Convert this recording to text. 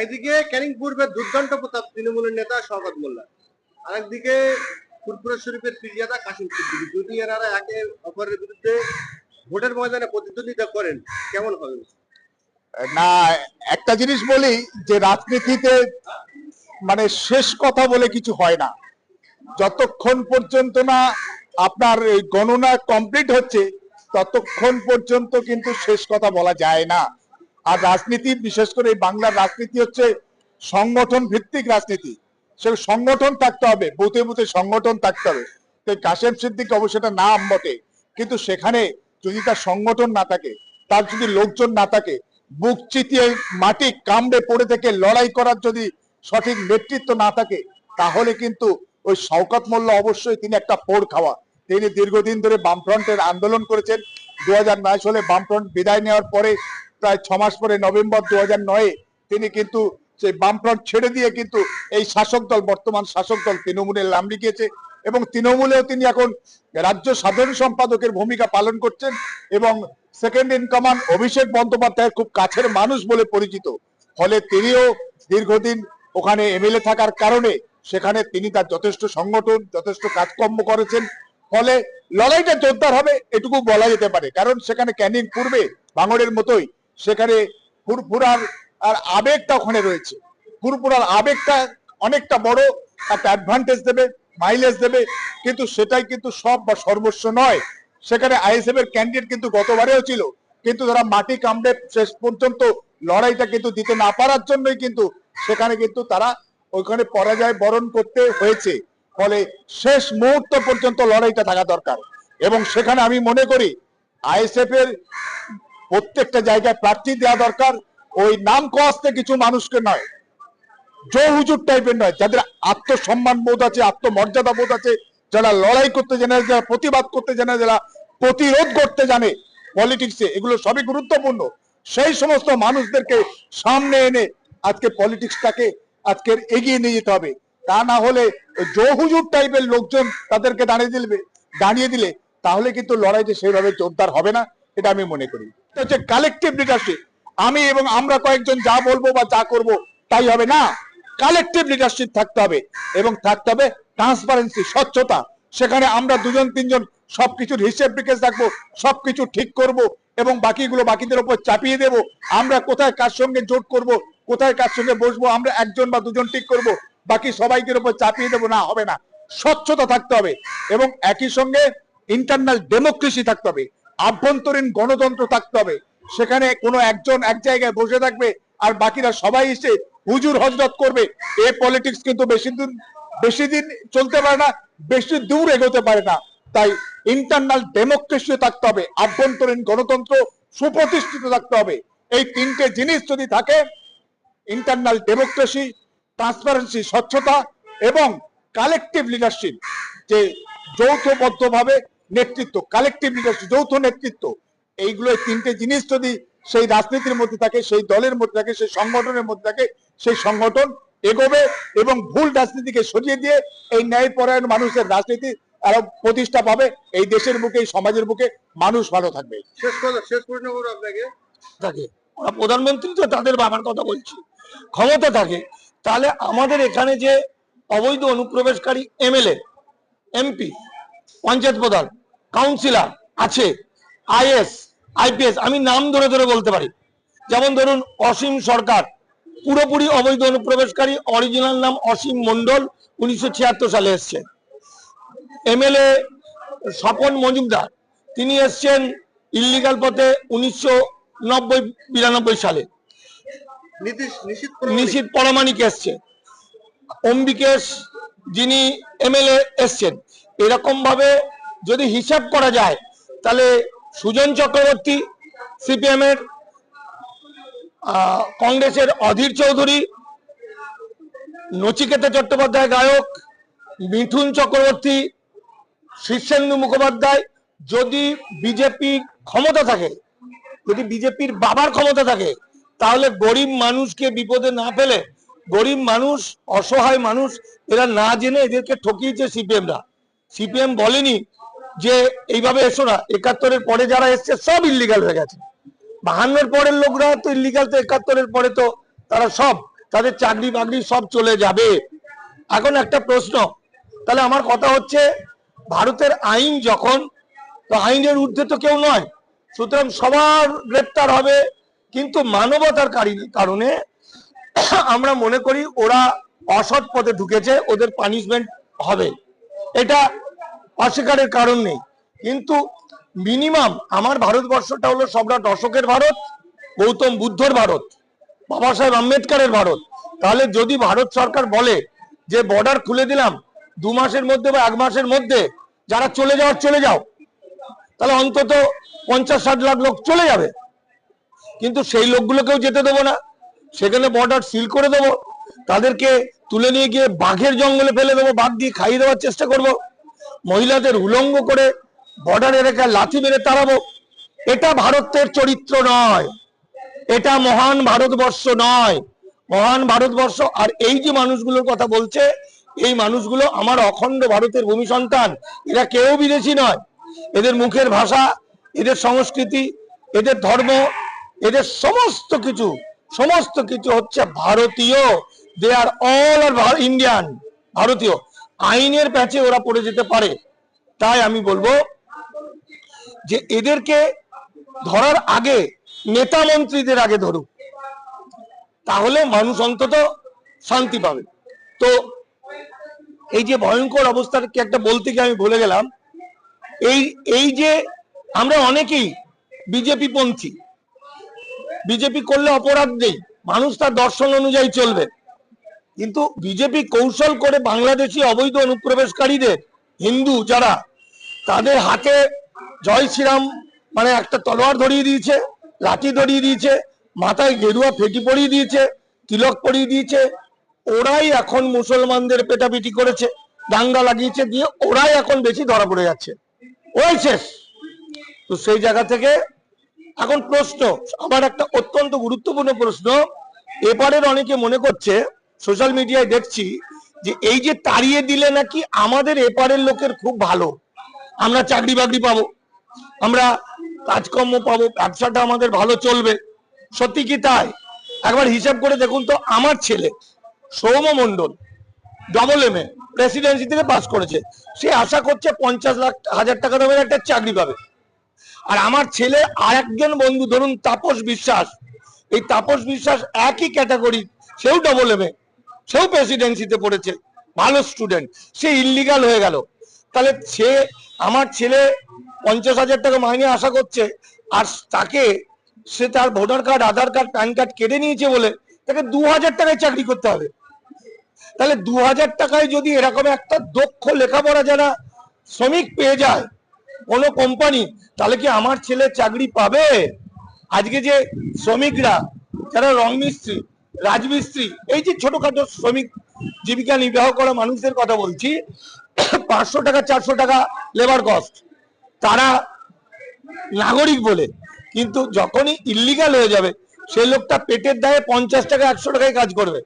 একদিকে ক্যানিং পূর্বের দুর্দান্ত প্রতাপ তৃণমূলের নেতা শওকত মোল্লা, আরেকদিকে ফুরফুরা শরীফের পীরজাদা কাশিম সিদ্দিকী। যদি এনারা একে অপরের বিরুদ্ধে ভোটের ময়দানে প্রতিদ্বন্দ্বিতা করেন কেমন হবে? না, একটা জিনিস বলি যে রাজনীতিতে মানে শেষ কথা বলে কিছু হয় না। যতক্ষণ পর্যন্ত না আপনার এই গণনা কমপ্লিট হচ্ছে ততক্ষণ পর্যন্ত কিন্তু শেষ কথা বলা যায় না। আর রাজনীতি, বিশেষ করে এই বাংলার রাজনীতি হচ্ছে সংগঠন ভিত্তিক রাজনীতি। সে সংগঠন থাকতে হবে, বুথে বুথে সংগঠন থাকতে হবে। তো কাশেম সিদ্দিক অবশ্য এটা নাম বটে, কিন্তু সেখানে যদি তার সংগঠন না থাকে, তার যদি লোকজন না থাকে, বুক চিতিয়ে মাটি কামড়ে পড়ে থেকে লড়াই করার যদি সঠিক নেতৃত্ব না থাকে, তাহলে কিন্তু ওই শওকত মোল্লা অবশ্যই তিনি একটা পোড় খাওয়া। তিনি দীর্ঘদিন ধরে বামফ্রন্টের আন্দোলন করেছেন। 2009 সালে বামফ্রন্ট বিদায় নেওয়ার পরে প্রায় 6 মাস পরে নভেম্বর 2009 তিনি কিন্তু সেই বামফ্রন্ট ছেড়ে দিয়ে কিন্তু এই শাসক দল, বর্তমান শাসক দল তৃণমূলের নাম লিখিয়েছে এবং তৃণমূলেও তিনি এখন রাজ্য সাধারণ সম্পাদকের ভূমিকা পালন করছেন এবং সেকেন্ড ইন কমান্ড অভিষেক বন্দ্যোপাধ্যায়ের খুব কাছের মানুষ বলে পরিচিত। ফলে তিনিও দীর্ঘদিন ওখানে এমএলএ থাকার কারণে সেখানে তিনি তার যথেষ্ট সংগঠন, যথেষ্ট কাজকর্ম করেছেন। ফলে লড়াইটা জোরদার হবে এটুকু বলা যেতে পারে, কারণ সেখানে ক্যানিং পূর্বে ভাঙড়ের মতোই সেখানে ফুরফুরার আর আবেগটা ওখানে রয়েছে। ফুরফুরার আবেগটা অনেকটা বড় একটা অ্যাডভান্টেজ দেবে, মাইলেজ দেবে, কিন্তু সেটাই কিন্তু সব বা সর্বস্ব নয়। সেখানে আইএসএফ এর ক্যান্ডিডেট কিন্তু গতবারেও ছিল, কিন্তু তারা মাটি কামড়ে শেষ পর্যন্ত লড়াইটা কিন্তু দিতে না পারার জন্যই কিন্তু সেখানে কিন্তু তারা ওইখানে পরাজয় বরণ করতে হয়েছে। ফলে শেষ মুহূর্ত পর্যন্ত লড়াইটা থাকা দরকার এবং সেখানে আমি মনে করি আইএসএফ এর প্রত্যেকটা জায়গায় প্রার্থী দেওয়া দরকার। ওই নাম কস্তে কিছু মানুষকে নয়, জো হুজুর টাইপের নয়, যাদের আত্মসম্মান বোধ আছে, আত্মমর্যাদা বোধ আছে, যারা লড়াই করতে জানে, যারা প্রতিবাদ করতে জানে, যারা প্রতিরোধ করতে জানে পলিটিক্সে, এগুলো সবই গুরুত্বপূর্ণ। সেই সমস্ত মানুষদেরকে সামনে এনে আজকে পলিটিক্সটাকে আজকের এগিয়ে নিয়ে যেতে হবে। তা না হলে জো হুজুর টাইপের লোকজন তাদেরকে দাঁড়িয়ে দিলে তাহলে কিন্তু লড়াইটা সেইভাবে জোরদার হবে না, এটা আমি মনে করি। এটা হচ্ছে কালেকটিভ লিডারশিপ। আমি এবং আমরা কয়েকজন যা বলবো বা যা করব তাই হবে না, কালেকটিভ লিডারশিপ থাকতে হবে এবং থাকতে হবে ট্রান্সপারেন্সি, স্বচ্ছতা। সেখানে আমরা দুজন তিনজন সবকিছুর হিসেব নিকেশ রাখবো, সবকিছু ঠিক করব এবং বাকিগুলো বাকিদের উপর চাপিয়ে দেব। আমরা কোথায় কার সঙ্গে জোট করব, কোথায় কার সঙ্গে বসবো, আমরা একজন বা দুজন ঠিক করব, বাকি সবাইকে উপর চাপিয়ে দেবো, না, হবে না। স্বচ্ছতা থাকতে হবে এবং একই সঙ্গে ইন্টারনাল ডেমোক্রেসি থাকতে হবে, আভ্যন্তরীণ গণতন্ত্র থাকতে হবে। সেখানে কোনো একজন এক জায়গায় বসে থাকবে আর বাকিরা সবাই এসে হুজুর হজরত করবে, এ পলিটিক্স কিন্তু বেশি দিন চলতে পারে না, বেশি দূর এগোতে পারে না। তাই ইন্টারনাল ডেমোক্রেসি থাকতে হবে, আভ্যন্তরীণ গণতন্ত্র সুপ্রতিষ্ঠিত থাকতে হবে। এই তিনটে জিনিস যদি থাকে, ইন্টারনাল ডেমোক্রেসি, ট্রান্সপারেন্সি, স্বচ্ছতা এবং কালেকটিভ লিডারশিপ, যে যৌথবদ্ধভাবে নেতৃত্ব, কালেকটিভ লিডারশিপ, যৌথ নেতৃত্ব, এইগুলো তিনটে জিনিস যদি সেই রাজনীতির মধ্যে থাকে, সেই দলের মধ্যে থাকে, সেই সংগঠনের মধ্যে থাকে, সেই সংগঠন এগোবে এবং ভুল রাজনীতিকে সরিয়ে দিয়ে এই ন্যায়পরায়ণ মানুষের রাজনীতি আরো প্রতিষ্ঠা পাবে। এই দেশের বুকে, এই সমাজের বুকে মানুষ ভালো থাকবে। শেষ প্রশ্ন করবো আপনাকে, থাকে প্রধানমন্ত্রী তো তাদের বাবার কথা বলছি, ক্ষমতা থাকে, তাহলে আমাদের এখানে যে অবৈধ অনুপ্রবেশকারী এমএলএ, এমপি, পঞ্চায়েত প্রধান, কাউন্সিলর আছে, আইএস, আইপিএস, আমি নাম ধরে ধরে বলতে পারি, যেমন ধরুন অসীম সরকার, পুরোপুরি অবৈধ অনুপ্রবেশকারী, অরিজিনাল নাম অসীম মন্ডল, 1976 সালে এসছেন। এমএলএ স্বপন মজুমদার, তিনি এসছেন ইল্লিগাল পথে 1990-92 সালে। নিশীথ পরমাণিক এসছে, অম্বিকেশ যিনি এমএলএ এসছেন। এরকম ভাবে যদি হিসাব করা যায় তাহলে সুজন চক্রবর্তী সিপিএম এর, কংগ্রেসের অধীর চৌধুরী, নচিকেতা চট্টোপাধ্যায় গায়ক, মিঠুন চক্রবর্তী, শীর্ষেন্দু মুখোপাধ্যায়, যদি বিজেপি ক্ষমতা থাকে, যদি বিজেপির বাবার ক্ষমতা থাকে, তাহলে গরিব মানুষকে বিপদে না ফেলে, গরিব মানুষ, অসহায় মানুষ, এরা না জেনে এদেরকে ঠকিয়েছে সিপিএমরা। সিপিএম বলেনি যে এইভাবে এসো না, 71-এর পরে যারা এসছে সব ইল্লিগাল হয়ে গেছে। 52-এর পরের লোকরা তো ইল্লিগাল, তো 71-এর পরে তো তারা সব তাদের চাকরি বাকরি সব চলে যাবে। এখন একটা প্রশ্ন, তাহলে আমার কথা হচ্ছে ভারতের আইন যখন, তো আইনের ঊর্ধ্বে তো কেউ নয়, সুতরাং সবার গ্রেপ্তার হবে, কিন্তু মানবতার কারণে আমরা মনে করি ওরা অসৎ পথে ঢুকেছে, ওদের পানিশমেন্ট হবে, এটা অস্বীকারের কারণ নেই। কিন্তু মিনিমাম আমার ভারতবর্ষটা হলো সম্রাট অশোকের ভারত, গৌতম বুদ্ধর ভারত, বাবা সাহেব আম্বেদকরের ভারত। তাহলে যদি ভারত সরকার বলে যে বর্ডার খুলে দিলাম 2 মাসের মধ্যে বা 1 মাসের মধ্যে, যারা চলে যাওয়ার চলে যাও, তাহলে অন্তত 50-60 লাখ লোক চলে যাবে, কিন্তু সেই লোকগুলোকেও যেতে দেবো না, সেখানে বর্ডার সিল করে দেবো, তাদেরকে তুলে নিয়ে গিয়ে বাঘের জঙ্গলে ফেলে দেবো, বাঘ দিয়ে খাইয়ে দেওয়ার চেষ্টা করব, মহিলাদের উলঙ্গ করে বর্ডার এলাকায় লাথি মেরে তাড়াবো। এটা ভারতের চরিত্র নয়, এটা মহান ভারতবর্ষ নয়, মহান ভারতবর্ষ। আর এই যে মানুষগুলোর কথা বলছে, এই মানুষগুলো আমার অখণ্ড ভারতের ভূমি সন্তান, এরা কেউ বিদেশি নয়। এদের মুখের ভাষা, এদের সংস্কৃতি, এদের ধর্ম, এদের সমস্ত কিছু হচ্ছে ভারতীয়। দে আর অল আর ইন্ডিয়ান, ভারতীয়। আইনের প্যাচে ওরা পড়ে যেতে পারে। তাই আমি বলবো যে এদেরকে ধরার আগে নেতা মন্ত্রীদের আগে ধরুক, তাহলে মানুষ অন্তত শান্তি পাবে। তো এই যে ভয়ঙ্কর অবস্থাকে একটা বলতে গিয়ে আমি ভুলে গেলাম, এই যে আমরা অনেকেই বিজেপি পন্থী, বিজেপি করলে অপরাধ নেই, মানুষ তার দর্শন অনুযায়ী চলবে, কিন্তু বিজেপি কৌশল করে বাংলাদেশি অবৈধ অনুপ্রবেশকারীদের, হিন্দু যারা, তাদের হাতে জয় শ্রীরাম মানে একটা তলোয়ার ধরিয়ে দিয়েছে, লাঠি ধরিয়ে দিয়েছে, মাথায় গেরুয়া ফেটি পরিয়ে দিয়েছে, তিলক পরিয়ে দিয়েছে। ওরাই এখন মুসলমানদের পেটাপিটি করেছে, দাঙ্গা লাগিয়েছে, দিয়ে ওরাই এখন বেশি ধরা পড়ে যাচ্ছে, ওই শেষ। তো সেই জায়গা থেকে এখন প্রশ্ন, আমার একটা অত্যন্ত গুরুত্বপূর্ণ প্রশ্ন, এপারের অনেকে মনে করছে, সোশ্যাল মিডিয়ায় দেখছি যে এই যে তাড়িয়ে দিলে নাকি আমাদের এপারের লোকের খুব ভালো, আমরা চাকরি বাকরি পাবো, আমরা কাজকর্ম পাবো, ব্যবসাটা আমাদের ভালো চলবে। সত্যি কি তাই? একবার হিসাব করে দেখুন তো, আমার ছেলে সৌম মণ্ডল AA প্রেসিডেন্সি থেকে পাস করেছে, সে আশা করছে 50,000 টাকা দামের একটা চাকরি পাবে। আর আমার ছেলে আর একজন বন্ধু ধরুন তাপস বিশ্বাস, এই তাপস বিশ্বাস একই ক্যাটাগরি, সেও AA, সেও প্রেসিডেন্সিতে পড়েছে, ভালো স্টুডেন্ট, সে ইল্লিগাল হয়ে গেল। তাহলে আমার ছেলে 50,000 টাকা মাইনে আশা করছে, আর তাকে সে তার ভোটার কার্ড, আধার কার্ড, প্যান কার্ড কেটে নিয়েছে বলে তাকে 2,000 টাকায় চাকরি করতে হবে। তাহলে 2,000 টাকায় যদি এরকম একটা দক্ষ লেখাপড়া যারা শ্রমিক পেয়ে যায় কোনো কোম্পানি, তাহলে কি আমার ছেলে চাকরি পাবে? আজকে যে শ্রমিকরা যারা রং মিস্ত্রি, রাজমিস্ত্রি, এই যে ছোটখাটো শ্রমিক জীবিকা নির্বাহ করা মানুষদের কথা বলছি, 500 টাকা 400 টাকা লেবার কস্ট, তারা নাগরিক বলে, কিন্তু যখনই ইল্লিগাল হয়ে যাবে সেই লোকটা পেটের দায়ে 50 টাকা 100 টাকায় কাজ করবে।